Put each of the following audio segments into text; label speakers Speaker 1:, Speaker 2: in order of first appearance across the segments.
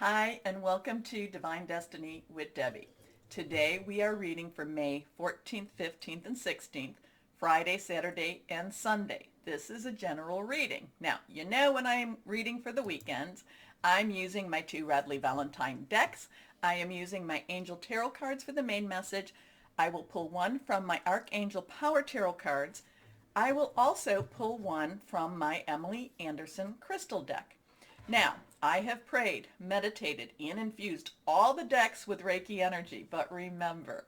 Speaker 1: Hi, and welcome to Divine Destiny with Debbie. Today we are reading for May 14th, 15th, and 16th, Friday, Saturday, and Sunday. This is a general reading. Now, you know when I'm reading for the weekends, I'm using my two Radley Valentine decks. I am using my Angel Tarot cards for the main message. I will pull one from my Archangel Power Tarot cards. I will also pull one from my Emily Anderson Crystal deck. Now, I have prayed, meditated, and infused all the decks with Reiki energy, but remember,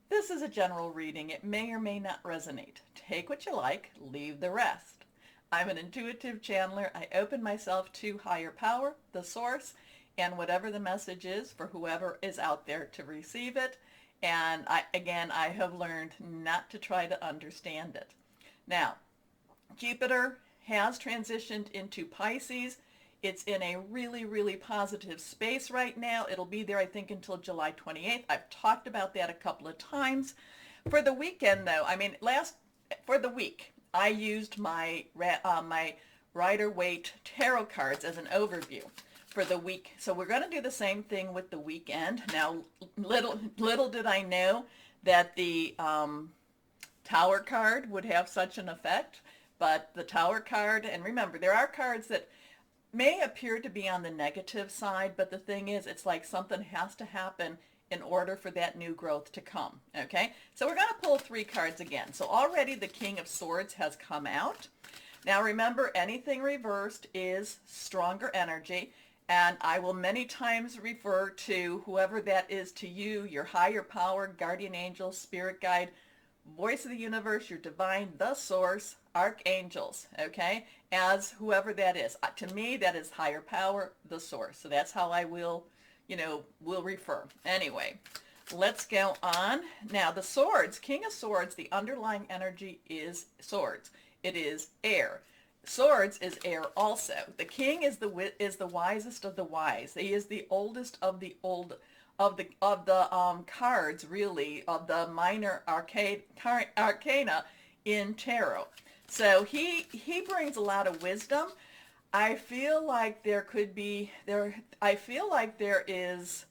Speaker 1: this is a general reading. It may or may not resonate. Take what you like, leave the rest. I'm an intuitive channeler. I open myself to higher power, the source, and whatever the message is for whoever is out there to receive it. And I have learned not to try to understand it. Now, Jupiter has transitioned into Pisces. It's in a really, really positive space right now. It'll be there, I think, until July 28th. I've talked about that a couple of times. For the weekend, though, for the week, I used my Rider Waite tarot cards as an overview for the week. So we're going to do the same thing with the weekend. Now, little did I know that the Tower card would have such an effect. But the Tower card, and remember, there are cards that may appear to be on the negative side, but the thing is, it's like something has to happen in order for that new growth to come, okay? So we're going to pull three cards again. So already the King of Swords has come out. Now remember, anything reversed is stronger energy, and I will many times refer to whoever that is to you, your higher power, guardian angel, spirit guide, voice of the universe, your divine, the source, archangels, okay, as whoever that is. To me, that is higher power, the source. So that's how I will refer. Anyway, let's go on. Now, the swords, King of Swords, the underlying energy is swords. It is air. Swords is air also. The king is the wisest of the wise. He is the oldest of the old of the cards, really, of the minor arcana in tarot. So he brings a lot of wisdom. I feel like there is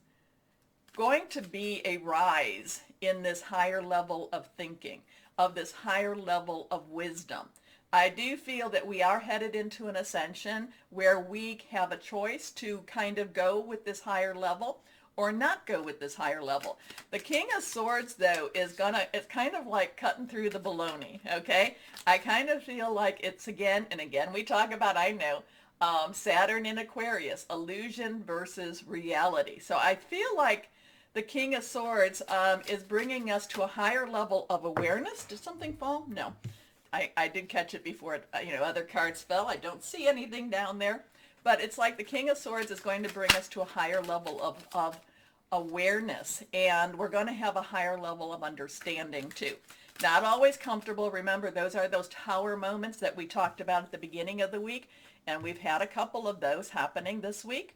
Speaker 1: going to be a rise in this higher level of thinking, of this higher level of wisdom. I do feel that we are headed into an ascension where we have a choice to kind of go with this higher level or not go with this higher level. The King of Swords, though, it's kind of like cutting through the baloney, okay? I kind of feel like it's again, we talk about, I know, Saturn in Aquarius, illusion versus reality. So I feel like the King of Swords is bringing us to a higher level of awareness. Did something fall? No. I did catch it before, other cards fell. I don't see anything down there. But it's like the King of Swords is going to bring us to a higher level of awareness, and we're going to have a higher level of understanding too. Not always comfortable. Remember, those are those tower moments that we talked about at the beginning of the week, and we've had a couple of those happening this week.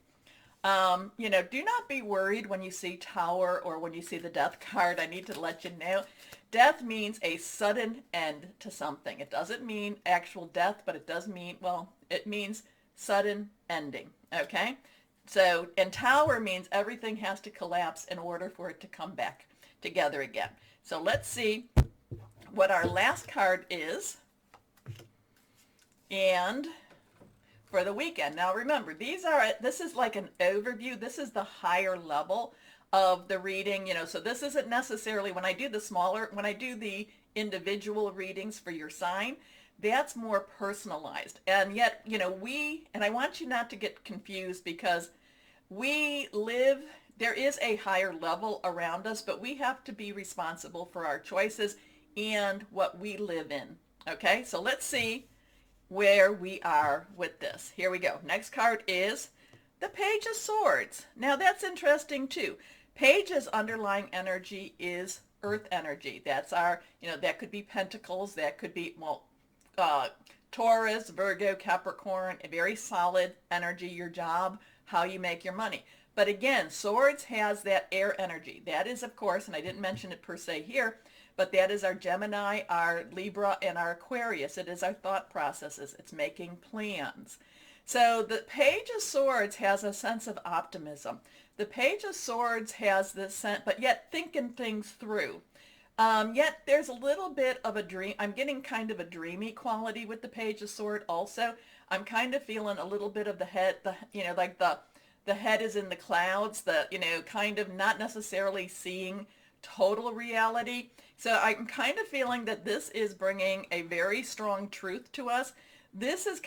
Speaker 1: Do not be worried when you see tower or when you see the death card. I need to let you know, death means a sudden end to something. It doesn't mean actual death, but it does mean, it means sudden ending, okay? So, and tower means everything has to collapse in order for it to come back together again. So let's see what our last card is. And for the weekend. Now remember, this is like an overview. This is the higher level of the reading, so this isn't necessarily when I do the individual readings for your sign, that's more personalized. And yet, and I want you not to get confused, because there is a higher level around us, but we have to be responsible for our choices and what we live in. Okay, so let's see where we are with this. Here we go. Next card is the Page of Swords. Now that's interesting too. Page's underlying energy is earth energy. That's our, that could be Pentacles, that could be, Taurus, Virgo, Capricorn, a very solid energy, your job, how you make your money. But again, Swords has that air energy. That is, of course, and I didn't mention it per se here, but that is our Gemini, our Libra, and our Aquarius. It is our thought processes. It's making plans. So the Page of Swords has a sense of optimism. The Page of Swords has this sense, but yet thinking things through. Yet there's a little bit of a dream. I'm getting kind of a dreamy quality with the Page of Swords also. I'm kind of feeling a little bit of the head, like the head is in the clouds, kind of not necessarily seeing total reality. So I'm kind of feeling that this is bringing a very strong truth to us. This is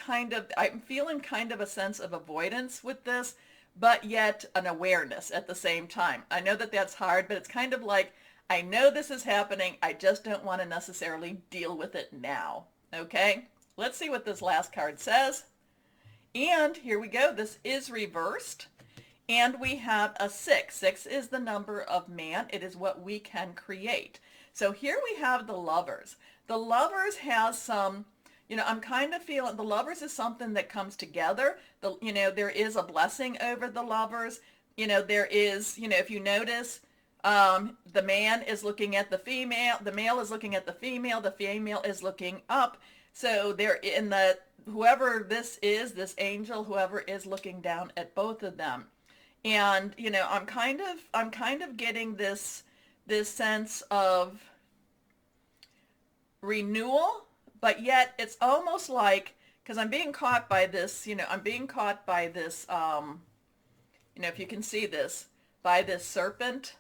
Speaker 1: I'm feeling kind of a sense of avoidance with this, but yet an awareness at the same time. I know that that's hard, but it's kind of like, I know this is happening. I just don't want to necessarily deal with it now. Okay, let's see what this last card says. And here we go. This is reversed. And we have a 6. 6 is the number of man. It is what we can create. So here we have the Lovers. The Lovers has some, I'm kind of feeling the Lovers is something that comes together. There is a blessing over the Lovers. There is, if you notice, the man is looking at the female, the male is looking at the female is looking up. So they're in whoever this is, this angel, whoever is looking down at both of them. And, I'm kind of getting this sense of renewal, but yet it's almost like, because I'm being caught by this, if you can see this, by this serpent.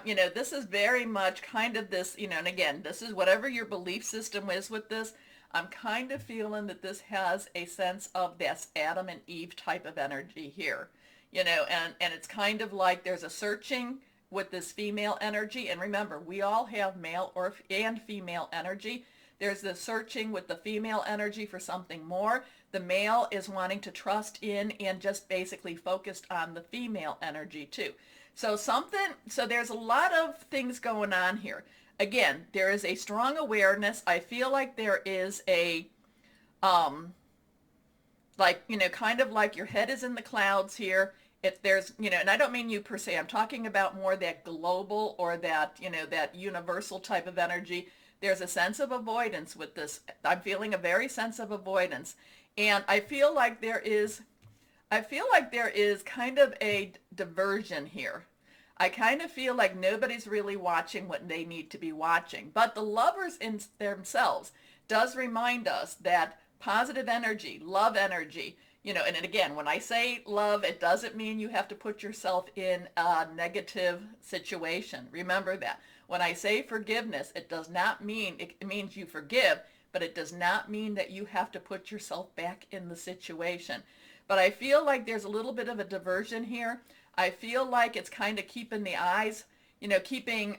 Speaker 1: This is very much kind of this, and again, this is whatever your belief system is with this. I'm kind of feeling that this has a sense of this Adam and Eve type of energy here, and it's kind of like there's a searching with this female energy. And remember, we all have male and female energy. There's the searching with the female energy for something more. The male is wanting to trust in and just basically focused on the female energy too. So there's a lot of things going on here. Again, there is a strong awareness. I feel like there is a, kind of like your head is in the clouds here. If there's, and I don't mean you per se, I'm talking about more that global or that, that universal type of energy. There's a sense of avoidance with this. I'm feeling a very sense of avoidance. And I feel like there is kind of a diversion here. I kind of feel like nobody's really watching what they need to be watching. But the Lovers in themselves does remind us that positive energy, love energy, and again, when I say love, it doesn't mean you have to put yourself in a negative situation. Remember that. When I say forgiveness, it does not mean, it means you forgive, but it does not mean that you have to put yourself back in the situation. But I feel like there's a little bit of a diversion here. I feel like it's kind of keeping the eyes, keeping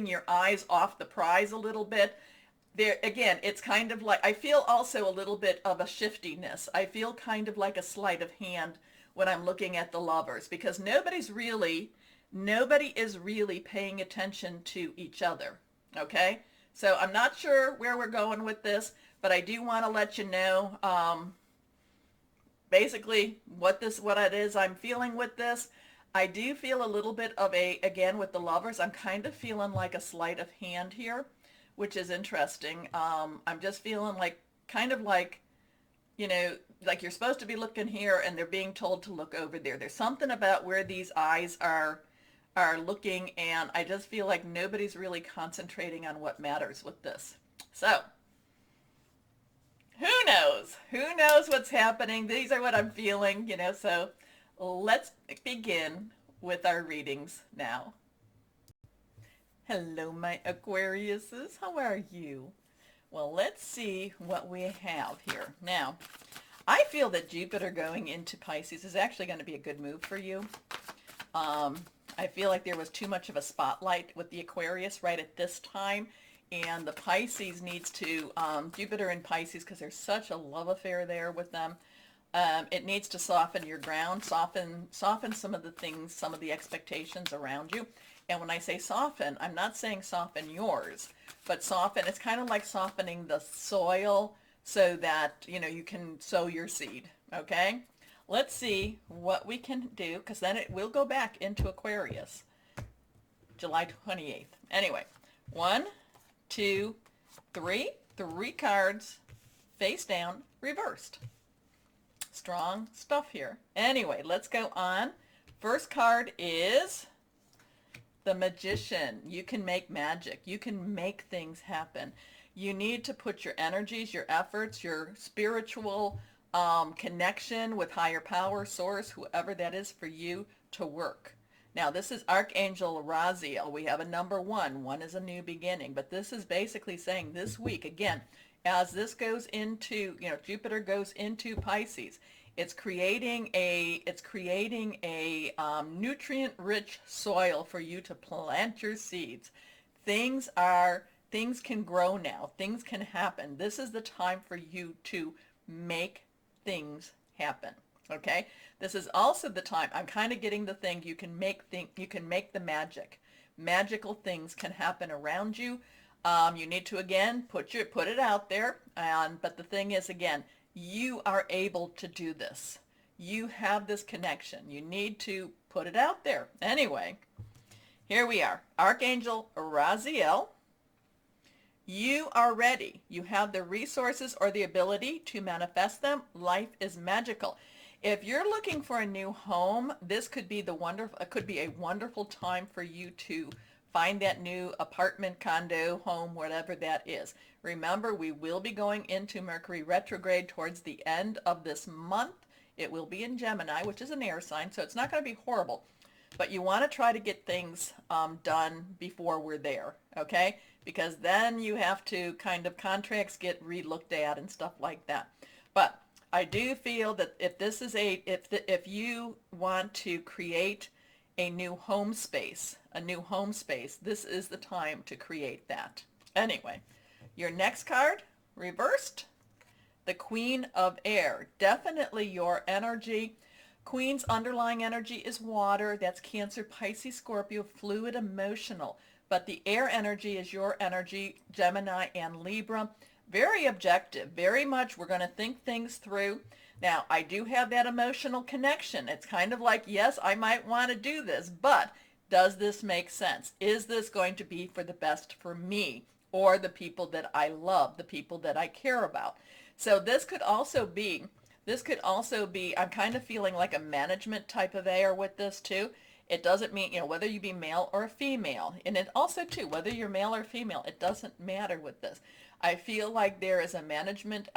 Speaker 1: your eyes off the prize a little bit. There again, it's kind of like, I feel also a little bit of a shiftiness. I feel kind of like a sleight of hand when I'm looking at the Lovers, because nobody is really paying attention to each other. Okay? So I'm not sure where we're going with this, but I do want to let you know, basically what it is I'm feeling with this. I do feel a little bit of again, with the Lovers, I'm kind of feeling like a sleight of hand here, which is interesting. I'm just feeling like, kind of like, like you're supposed to be looking here and they're being told to look over there. There's something about where these eyes are looking, and I just feel like nobody's really concentrating on what matters with this. So who knows? Who knows what's happening? These are what I'm feeling, so let's begin with our readings now. Hello, my Aquariuses. How are you? Well, let's see what we have here. Now, I feel that Jupiter going into Pisces is actually going to be a good move for you. I feel like there was too much of a spotlight with the Aquarius right at this time. And the Pisces needs to, Jupiter in Pisces, because there's such a love affair there with them, it needs to soften your ground, soften some of the things, some of the expectations around you. And when I say soften, I'm not saying soften yours, but soften, it's kind of like softening the soil so that, you can sow your seed, okay? Let's see what we can do, because then it will go back into Aquarius, July 28th. Anyway, 1, 2, 3 cards face down, reversed. Strong stuff here. Anyway, let's go on. First card is the Magician. You can make magic. You can make things happen. You need to put your energies, your efforts, your spiritual connection with higher power, source, whoever that is for you, to work. Now, this is Archangel Raziel. We have a number 1. 1 is a new beginning. But this is basically saying this week, again, as this goes into, Jupiter goes into Pisces, it's creating a nutrient-rich soil for you to plant your seeds. Things can grow now. Things can happen. This is the time for you to make things happen. Okay? This is also the time, I'm kind of getting the thing, you can make the magic. Magical things can happen around you. You need to, again, put it out there. But the thing is, again, you are able to do this. You have this connection. You need to put it out there. Anyway, here we are. Archangel Raziel. You are ready. You have the resources or the ability to manifest them. Life is magical. If you're looking for a new home, this could be a wonderful time for you to find that new apartment, condo, home, whatever that is. Remember, we will be going into Mercury retrograde towards the end of this month. It will be in Gemini, which is an air sign, so it's not going to be horrible. But you want to try to get things done before we're there, okay? Because then you have to contracts get re-looked at and stuff like that. But I do feel that if you want to create a new home space, this is the time to create that. Anyway, your next card, reversed, the Queen of Air. Definitely your energy. Queen's underlying energy is water. That's Cancer, Pisces, Scorpio, fluid, emotional. But the air energy is your energy, Gemini and Libra. Very objective, very much we're going to think things through. Now, I do have that emotional connection. It's kind of like, yes, I might want to do this, but does this make sense? Is this going to be for the best for me or the people that I love, the people that I care about? So this could also be, I'm kind of feeling like a management type of air with this too. It doesn't mean, whether you be male or female. And it also too, whether you're male or female, it doesn't matter with this. I feel like there is a management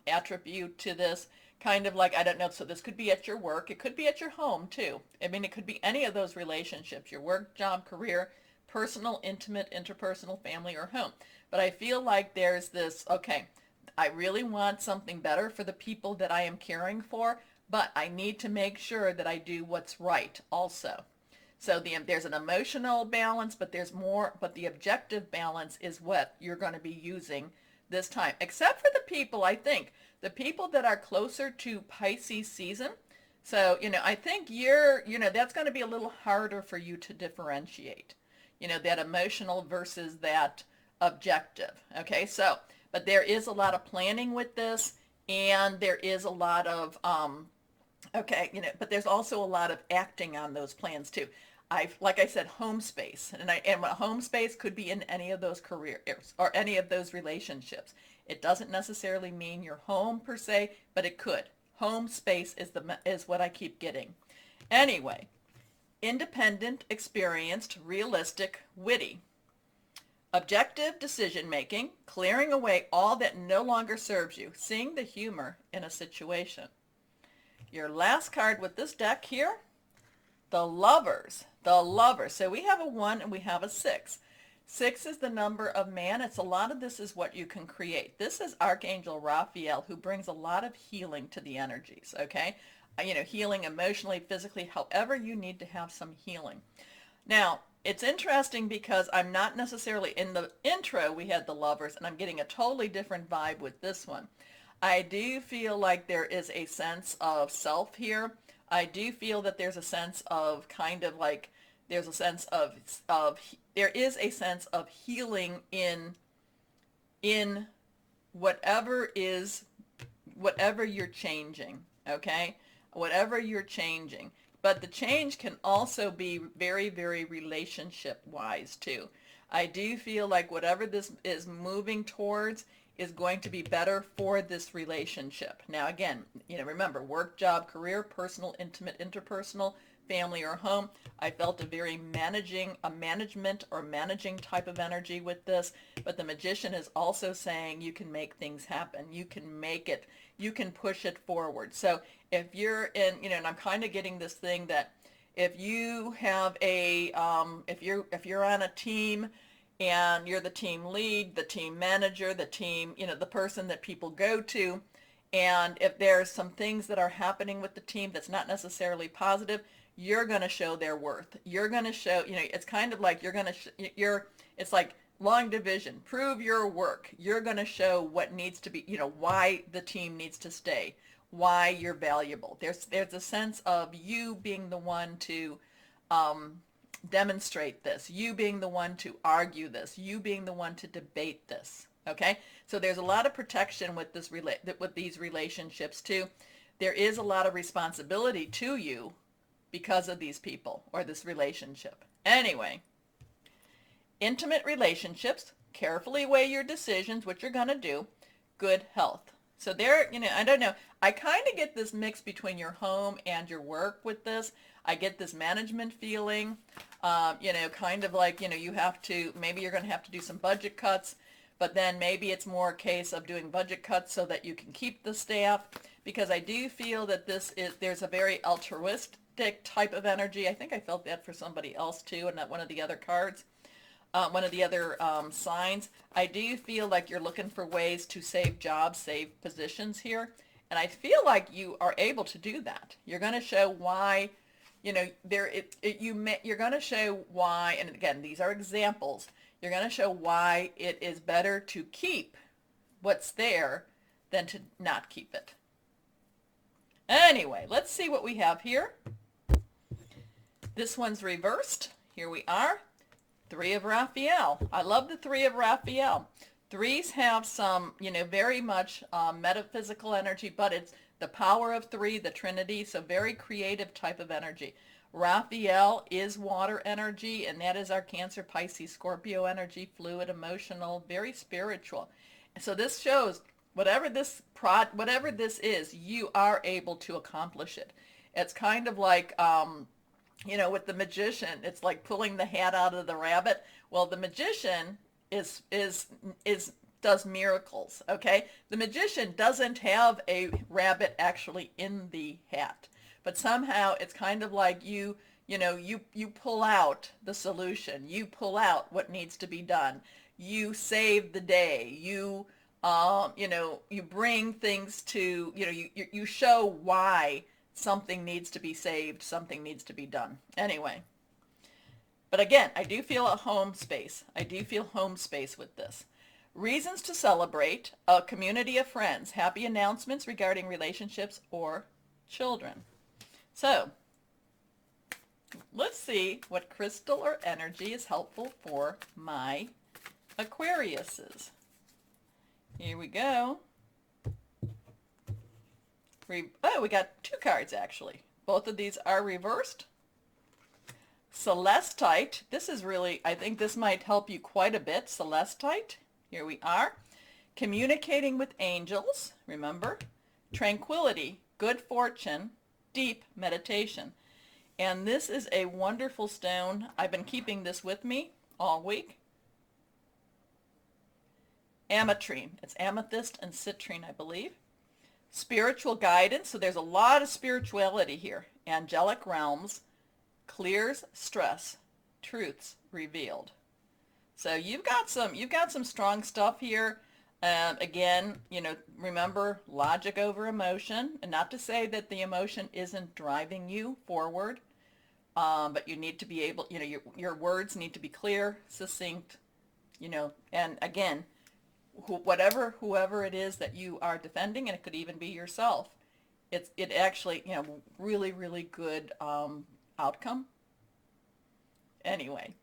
Speaker 1: attribute to this, kind of like, I don't know, so this could be at your work. It could be at your home too. I mean, it could be any of those relationships, your work, job, career, personal, intimate, interpersonal, family, or home. But I feel like there's this, okay, I really want something better for the people that I am caring for, but I need to make sure that I do what's right also. So there's an emotional balance, but there's more, but the objective balance is what you're going to be using this time. Except for the people, I think, the people that are closer to Pisces season. So, I think that's going to be a little harder for you to differentiate, that emotional versus that objective. Okay, so, but there is a lot of planning with this, and there is a lot of, but there's also a lot of acting on those plans too. Like I said, home space, and a home space could be in any of those careers or any of those relationships. It doesn't necessarily mean your home per se, but it could. Home space is what I keep getting. Anyway, independent, experienced, realistic, witty. Objective decision making, clearing away all that no longer serves you, seeing the humor in a situation. Your last card with this deck here, the Lovers. The Lovers. So we have a 1 and we have a 6. 6 is the number of man. It's a lot of this is what you can create. This is Archangel Raphael, who brings a lot of healing to the energies, okay? Healing emotionally, physically, however you need to have some healing. Now, it's interesting because I'm not necessarily, in the intro we had the Lovers, and I'm getting a totally different vibe with this one. I do feel like there is a sense of self here. I do feel that there's a sense of there is a sense of healing in whatever you're changing, okay? Whatever you're changing. But the change can also be very, very relationship-wise too. I do feel like whatever this is moving towards, is going to be better for this relationship. Now again, remember, work, job, career, personal, intimate, interpersonal, family, or home. I felt a very management or managing type of energy with this, but the Magician is also saying you can make things happen. You can make it, you can push it forward. So if you're in, and I'm kind of getting this thing that if you have a, if you're on a team and you're the team lead, the team manager, the team, the person that people go to, and if there's some things that are happening with the team that's not necessarily positive, you're going to show their worth. You're going to show, it's kind of like it's like long division. Prove your work. You're going to show what needs to be, why the team needs to stay, why you're valuable. There's a sense of you being the one to demonstrate this, you being the one to argue this, you being the one to debate this. Okay, so there's a lot of protection with these relationships too. There is a lot of responsibility to you because of these people or this relationship. Anyway, intimate relationships, carefully weigh your decisions, what you're going to do. Good health. So there, I don't know. I kind of get this mix between your home and your work with this. I get this management feeling, kind of like, you have to, maybe you're going to have to do some budget cuts, but then maybe it's more a case of doing budget cuts so that you can keep the staff, because I do feel that there's a very altruistic type of energy. I think I felt that for somebody else too, and not one of the other cards. One of the other signs. I do feel like you're looking for ways to save jobs, save positions here. And I feel like you are able to do that. You're going to show why, you're going to show why, and again, these are examples. You're going to show why it is better to keep what's there than to not keep it. Anyway, let's see what we have here. This one's reversed. Here we are. Three of Raphael. I love the Three of Raphael. Threes have some, very much metaphysical energy, but it's the power of three, the Trinity, so very creative type of energy. Raphael is water energy, and that is our Cancer, Pisces, Scorpio energy, fluid, emotional, very spiritual. So this shows whatever this is, you are able to accomplish it. It's kind of like, with the Magician, it's like pulling the hat out of the rabbit. Well, the Magician does miracles, okay? The Magician doesn't have a rabbit actually in the hat, but somehow it's kind of like you pull out the solution. You pull out what needs to be done. You save the day. You bring things to, you show why something needs to be saved, something needs to be done. Anyway, but again, I do feel a home space. I do feel home space with this. Reasons to celebrate, a community of friends, happy announcements regarding relationships or children. So let's see what crystal or energy is helpful for my Aquariuses. Here we go. We got two cards actually. Both of these are reversed. Celestite. This is really, I think this might help you quite a bit. Celestite. Here we are. Communicating with angels. Remember. Tranquility. Good fortune. Deep meditation. And this is a wonderful stone. I've been keeping this with me all week. Ametrine. It's amethyst and citrine, I believe. Spiritual guidance, so there's a lot of spirituality here. Angelic realms, clears stress, truths revealed. So you've got some strong stuff here. Again, remember logic over emotion, and not to say that the emotion isn't driving you forward, but you need to be able, your words need to be clear, succinct, and again, whoever it is that you are defending, and it could even be yourself, it actually, really, really good outcome. Anyway,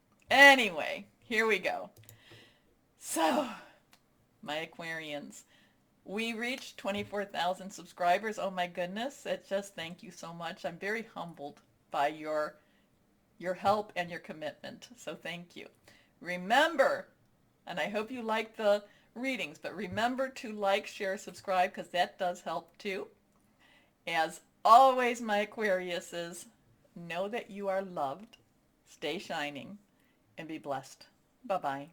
Speaker 1: here we go. So, my Aquarians, we reached 24,000 subscribers. Oh my goodness, it's just, thank you so much. I'm very humbled by your help and your commitment, so thank you. Remember, and I hope you like the readings. But remember to like, share, subscribe, because that does help too. As always, my Aquariuses, know that you are loved, stay shining, and be blessed. Bye-bye.